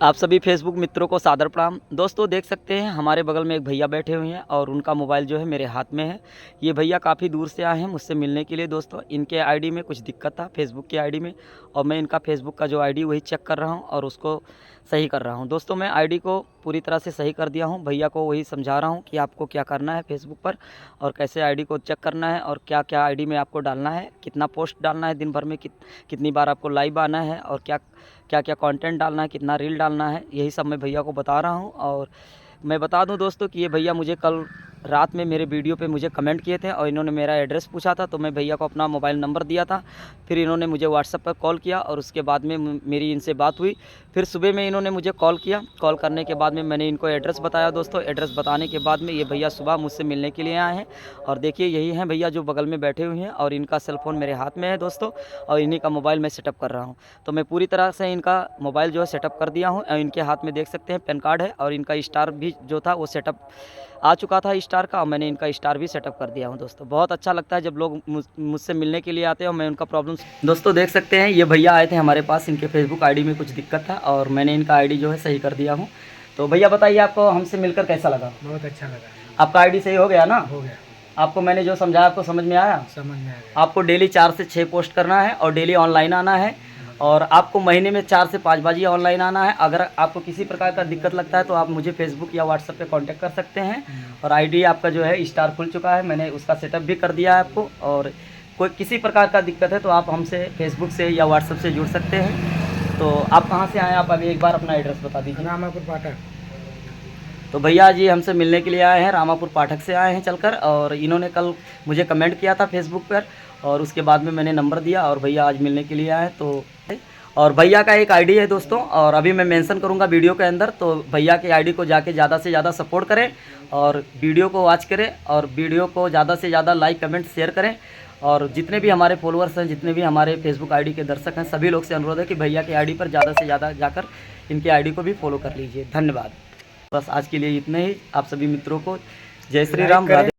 आप सभी फेसबुक मित्रों को सादर प्रणाम। दोस्तों देख सकते हैं हमारे बगल में एक भैया बैठे हुए हैं और उनका मोबाइल जो है मेरे हाथ में है। ये भैया काफ़ी दूर से आए हैं मुझसे मिलने के लिए। दोस्तों इनके आईडी में कुछ दिक्कत था फेसबुक की आईडी में, और मैं इनका फेसबुक का जो आईडी वही चेक कर रहा हूँ और उसको सही कर रहा हूँ। दोस्तों मैं आईडी को पूरी तरह से सही कर दिया हूँ। भैया को वही समझा रहा हूँ कि आपको क्या करना है फेसबुक पर और कैसे आईडी को चेक करना है और क्या क्या आईडी में आपको डालना है, कितना पोस्ट डालना है दिन भर में, कितनी बार आपको लाइव आना है और क्या क्या क्या कंटेंट डालना है, कितना रील डालना है, यही सब मैं भैया को बता रहा हूँ। और मैं बता दूं दोस्तों कि ये भैया मुझे कल रात में मेरे वीडियो पे मुझे कमेंट किए थे और इन्होंने मेरा एड्रेस पूछा था, तो मैं भैया को अपना मोबाइल नंबर दिया था। फिर इन्होंने मुझे व्हाट्सएप पर कॉल किया और उसके बाद में मेरी इनसे बात हुई। फिर सुबह में इन्होंने मुझे कॉल किया। कॉल करने के बाद में मैंने इनको एड्रेस बताया। दोस्तों एड्रेस बताने के बाद में ये भैया सुबह मुझसे मिलने के लिए आए हैं और देखिए यही हैं भैया जो बगल में बैठे हुए हैं और इनका सेल फ़ोन मेरे हाथ में है दोस्तों, और इन्हीं का मोबाइल मैं सेटअप कर रहा हूँ। तो मैं पूरी तरह से इनका मोबाइल जो है सेटअप कर दिया हूँ और इनके हाथ में देख सकते हैं पैन कार्ड है और इनका स्टार भी जो था वो सेटअप आ चुका था स्टार का, और मैंने इनका स्टार भी सेटअप कर दिया हूँ। दोस्तों बहुत अच्छा लगता है जब लोग मुझसे मिलने के लिए आते हैं और मैं उनका प्रॉब्लम। दोस्तों देख सकते हैं ये भैया आए थे हमारे पास, इनके फेसबुक आईडी में कुछ दिक्कत था और मैंने इनका आईडी जो है सही कर दिया हूँ। तो भैया बताइए आपको हमसे मिलकर कैसा लगा? बहुत अच्छा लगा। आपका आईडी सही हो गया ना? हो गया। आपको मैंने जो समझाया आपको समझ में आया? समझ में आ गया। आपको डेली 4 से 6 पोस्ट करना है और डेली ऑनलाइन आना है, और आपको महीने में 4 से 5 बार ऑनलाइन आना है। अगर आपको किसी प्रकार का दिक्कत लगता है तो आप मुझे फेसबुक या व्हाट्सएप पे कांटेक्ट कर सकते हैं। और आईडी आपका जो है स्टार खुल चुका है, मैंने उसका सेटअप भी कर दिया है आपको। और कोई किसी प्रकार का दिक्कत है तो आप हमसे फेसबुक से या व्हाट्सएप से जुड़ सकते हैं। तो आप कहाँ से आए? आप अभी एक बार अपना एड्रेस बता दीजिए। रामापुर पाठक। तो भैया जी हमसे मिलने के लिए आए हैं, रामापुर पाठक से आए हैं चलकर, और इन्होंने कल मुझे कमेंट किया था फेसबुक पर और उसके बाद में मैंने नंबर दिया और भैया आज मिलने के लिए आए। तो और भैया का एक आईडी है दोस्तों, और अभी मैं मेंशन करूंगा वीडियो के अंदर, तो भैया के आईडी को जाके ज़्यादा से ज़्यादा सपोर्ट करें और वीडियो को वॉच करें और वीडियो को ज़्यादा से ज़्यादा लाइक कमेंट शेयर करें। और जितने भी हमारे फॉलोअर्स हैं, जितने भी हमारे फेसबुक आईडी के दर्शक हैं, सभी लोग से अनुरोध है कि भैया के आईडी पर ज़्यादा से ज़्यादा जाकर इनके आईडी को भी फॉलो कर लीजिए। धन्यवाद। बस आज के लिए इतना ही। आप सभी मित्रों को जय श्री राम।